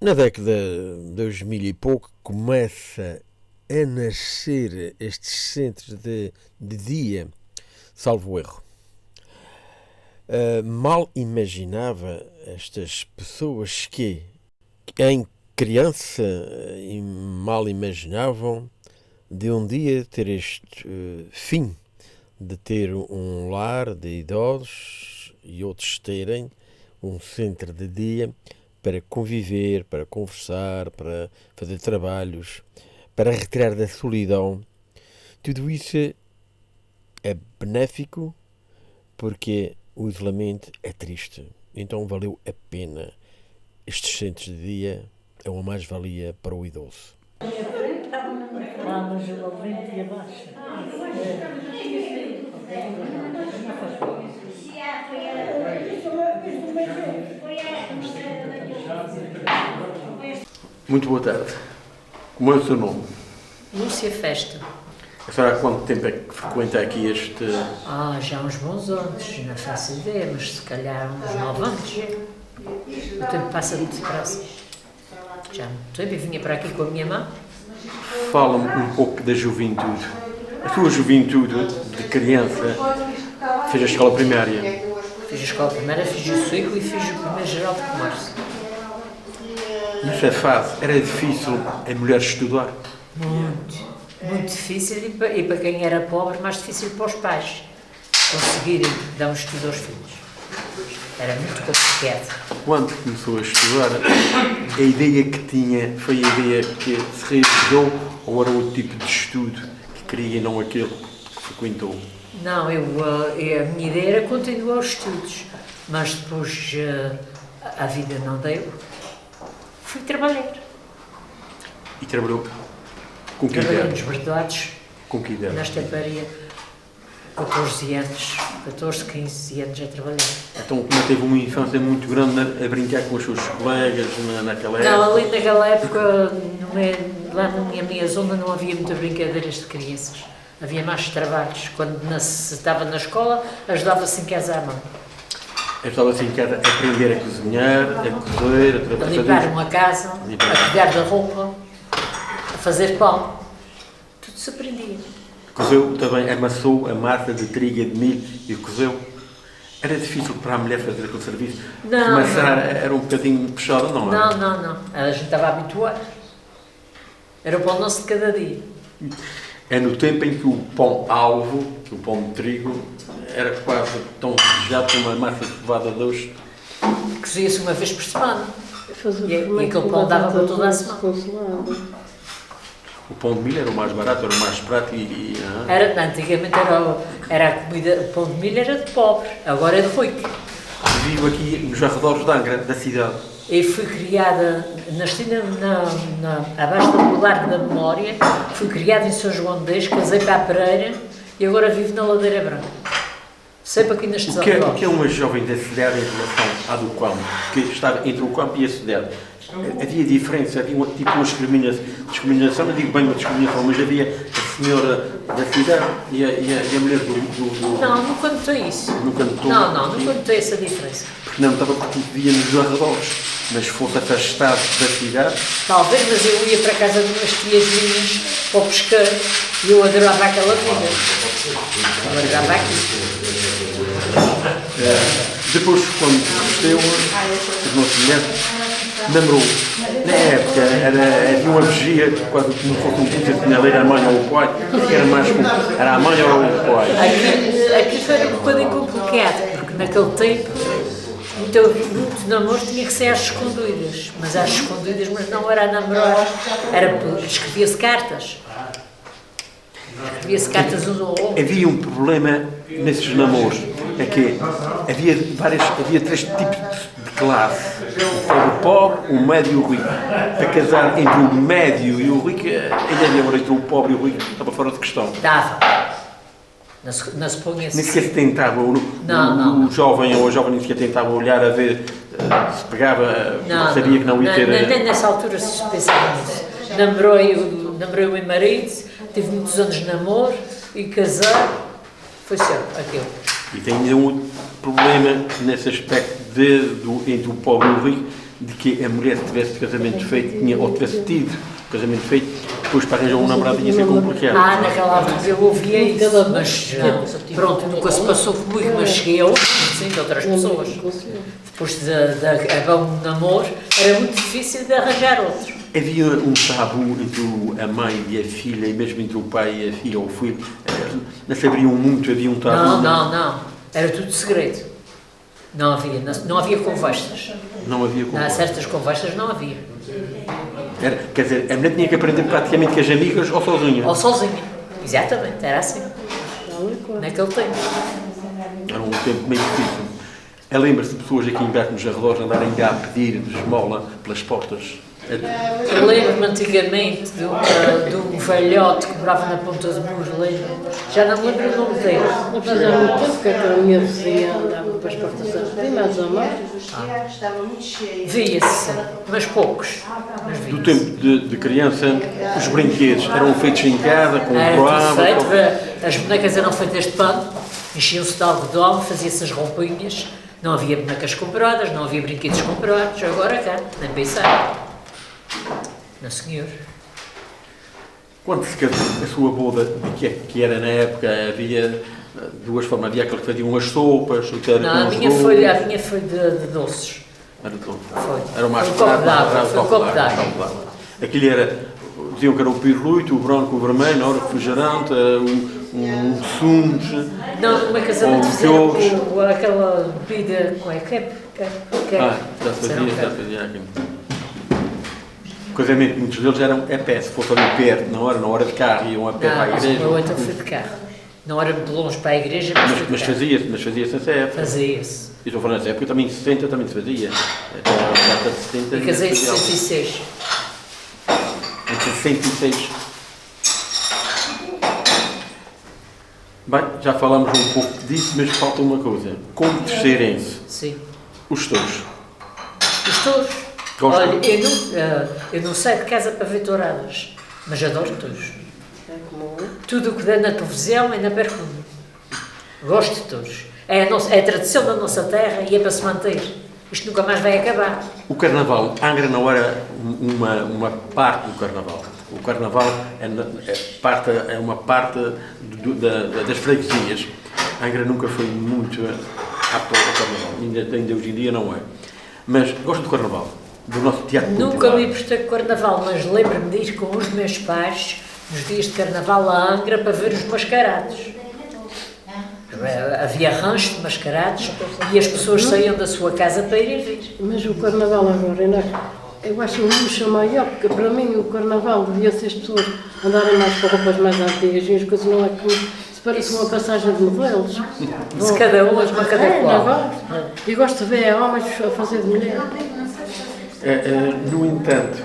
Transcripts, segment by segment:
Na década de 2000 e pouco começa a nascer estes centros de dia, salvo erro. Mal imaginava estas pessoas que, em criança, mal imaginavam de um dia ter este fim de ter um lar de idosos e outros terem um centro de dia para conviver, para conversar, para fazer trabalhos, para retirar da solidão. Tudo isso é benéfico porque o isolamento é triste. Então valeu a pena. Estes centros de dia é uma mais-valia para o idoso. Lá no Julgamento e abaixo. Muito boa tarde. Como é o seu nome? Lúcia Festa. A senhora há quanto tempo é que frequenta aqui este... Já há uns bons anos, não faço ideia, mas se calhar uns 9 anos. O tempo passa muito depressa. Já há muito tempo, eu vinha para aqui com a minha mãe. Fala-me um pouco da juventude. A sua juventude de criança fez a escola primária. Fiz a escola primária, fiz o ciclo e fiz o primeiro geral de comércio. Nessa fase era difícil a mulher estudar. Muito difícil e para quem era pobre, mais difícil para os pais conseguirem dar um estudo aos filhos. Era muito complicado. Quando começou a estudar, a ideia que tinha foi a ideia que se realizou ou era outro tipo de estudo que queria e não aquele que frequentou? Não, a minha ideia era continuar os estudos, mas depois a vida não deu. Fui trabalhar. E trabalhou com que Trabalhei idade? nos Bertolados, Com que idade? na estamparia, 14 anos, 14, 15 anos a trabalhar. Então, como teve uma infância muito grande a brincar com os seus colegas naquela época? Não, ali naquela época, lá na minha zona não havia muitas brincadeiras de crianças. Havia mais trabalhos. Quando se estava na escola, ajudava-se em casa à mãe. Eu estava assim a aprender a cozinhar, a cozer, a A trabalhar. limpar uma casa, a cuidar da roupa, a fazer pão. Tudo se aprendia. Cozeu também, amassou a massa de trigo e de milho e cozeu. Era difícil para a mulher fazer aquele serviço? Não, Amassar não. era um bocadinho puxado, não era? Não. A gente estava habituado. Era o pão nosso de cada dia. É no tempo em que o pão-alvo, que o pão de trigo, era quase tão desejado como uma massa de cevada doce. Cozia-se uma vez por semana. Fazer E aquele pão dava para toda a semana. O pão de milho era o mais barato, era o mais prático Antigamente era a comida, o pão de milho era de pobre, agora é de rico. Vivo aqui nos arredores de Angra, da cidade. Eu fui criada, nasci abaixo do Largo da Memória, fui criada em São João de Deus, casei para a Pereira e agora vivo na Ladeira Branca. Sempre aqui nestes O que arredores. é uma jovem da cidade em relação à do campo, que estava entre o campo e a cidade? Havia diferença, havia tipo uma discriminação, não digo bem uma discriminação, mas havia a senhora da cidade e a mulher do... Não, nunca notei isso. Nunca notou? Nunca notei essa diferença. Porque não estava porque vivia nos arredores. Mas se fosse afastado da cidade... Talvez, mas eu ia para a casa de umas tias minhas para o pescar e eu adorava aquela vida. Eu adorava aquilo. Depois, quando cresceu, tornou-se mulher, namorou. Na época, havia uma vigia, quase como se fosse um príncipe, tinha ali a mãe ou o pai, era a mãe ou o pai. Aqui foi um bocadinho complicado, porque naquele tempo muito namoro tinha que ser às escondidas, mas não era a namorar, escrevia-se cartas. Escrevia-se cartas uns ao outro. Havia um problema nesses namoros, é que havia três tipos de classe. O pobre, o médio e o rico. Para casar entre o médio e o rico, ainda havia agora entre o pobre e o rico, estava fora de questão. Dava. Não se punha Nem sequer se tentava, o jovem ou a jovem nem sequer tentava olhar a ver se pegava, sabia que não ia ter... Nem nessa altura se pensava nisso. Namorei o meu marido, tive muitos anos de namoro e casar, foi só aquilo. E tem ainda um outro problema nesse aspecto entre o pobre e o rico, de que a mulher tivesse casamento feito, ou tivesse tido casamento feito, depois para arranjar um namorado ia ser complicado. Naquela altura eu ouvia isso, mas pronto, nunca se passou comigo, mas cheguei a ouvir, sim, de outras pessoas. Depois de acabar um namoro, era muito difícil de arranjar outro. Havia um tabu entre a mãe e a filha, e mesmo entre o pai e a filha, ou o filho, não se abriam muito, havia um tabu? Não, era tudo segredo. Não havia conversas. Não havia conversas? Certas conversas não havia. Quer dizer, a mulher tinha que aprender praticamente com as amigas ou sozinha? Ou sozinha, exatamente, era assim. Naquele tempo. Era um tempo meio difícil. Lembra-se de pessoas aqui embaixo nos arredores andarem a pedir esmola pelas portas? Eu lembro-me antigamente de um velhote que morava na Ponta do Muro, já não me lembro o nome dele. Não precisava muito tempo, porque a minha vizinha andava para as portas a pedir, mais ou menos. Via-se, mas poucos. Do tempo de criança, os brinquedos eram feitos em casa, com Era proava? tudo feito, as bonecas eram feitas de pano, enchiam-se de algodão, fazia-se as roupinhas, não havia bonecas compradas, não havia brinquedos comprados, agora cá, nem pensar. Não, senhor. Quando se casou, a sua boda, de que era na época, havia duas formas. Havia aqueles que faziam as sopas, o que era Não, a minha foi de doces. Era de doces. Foi. Era o mais Foi um copo d'água, foi um copo d'água. Aquilo era, diziam que era o pirulito, o branco, o vermelho, não, o refrigerante, um sumo. Não, no meu casamento fizeram aquela bebida, como é que é? Já fazia aquilo. O casamento, muitos deles eram a pé, se fosse ali perto, não era na hora de carro, iam a pé para a igreja. Não, eu então fui de carro. Não era muito longe para a igreja, mas fazia-se nessa época. Fazia-se. E estou falando nessa época, também em 60 também se fazia. Até a data de 70. E casei em 66. Em 66. Bem, já falámos um pouco disso, mas falta uma coisa. Como terceirense. Sim. Os touros. Os touros? Gosto. Olha, eu não saio de casa para ver touradas, mas adoro touros. Tudo o que dá na televisão é na pergunta. Gosto de touros. É a tradição da nossa terra e é para se manter. Isto nunca mais vai acabar. O Carnaval, Angra não era uma parte do Carnaval. O Carnaval é uma parte das freguesias. Angra nunca foi muito apto ao Carnaval. Ainda hoje em dia não é. Mas gosto do Carnaval, do nosso teatro Nunca popular. me emprestei com o Carnaval, mas lembro-me de ir com os meus pais nos dias de Carnaval a Angra para ver os mascarados. Havia rancho de mascarados e as pessoas saíam da sua casa para irem ver. Mas o Carnaval agora, eu acho um luxo maior, porque para mim o Carnaval devia ser as pessoas andarem mais com roupas mais antigas e as coisas não é que se parece uma passagem de modelos. Se cada um, mas cada qual. E gosto de ver homens a fazer de mulher. No entanto,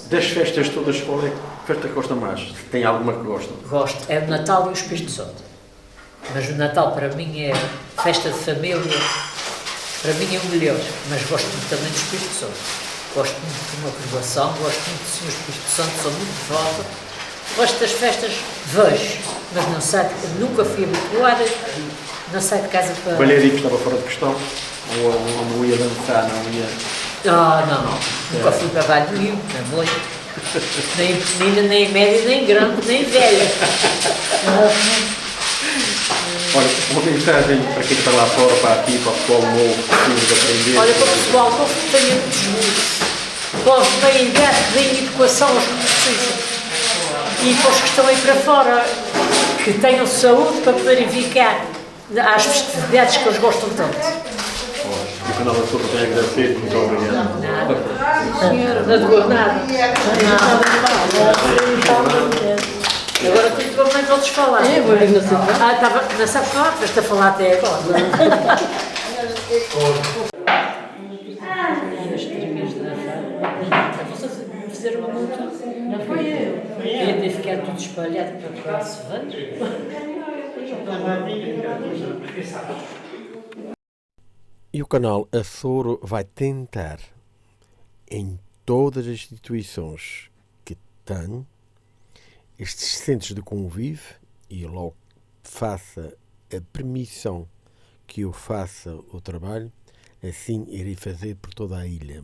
das festas todas, qual é a festa que gosta mais? Se tem alguma que gosta? Gosto. É o Natal e os Espírito Santo. Mas o Natal para mim é festa de família, para mim é o melhor, mas gosto muito também do Espírito Santo. Gosto muito de uma congregação, gosto muito do Senhor Espírito Santo, sou muito devota. Gosto das festas, vejo, mas não saio, nunca fui habituada, não saio de casa para... Valérico estava fora de questão? Ou não ia dançar, não ia... Não. Nunca fui para baixo nenhum, não é? Nem pequenina, nem média, nem grande, nem velha. Olha, uma mensagem para quem está lá fora, para aqui, para o pessoal novo, que aprender. Olha, para o pessoal novo que tenha muito juízo, para os meia-idade que deem educação aos que precisam e para os que estão aí para fora, que tenham saúde para poderem vir cá às festividades que eles gostam tanto. O canal da Sopa tem a agradecer, muito obrigado. Senhora, não digo nada. Agora tenho que ver outros falar. Vou ir na cidade. Estava na safra, estás a falar até agora. Vocês fizeram uma multa? Não foi eu. Devia ter ficado tudo espalhado para que se veja. E o canal Açoro vai tentar, em todas as instituições que tem, estes centros de convívio, e logo faça a permissão que eu faça o trabalho, assim irei fazer por toda a ilha.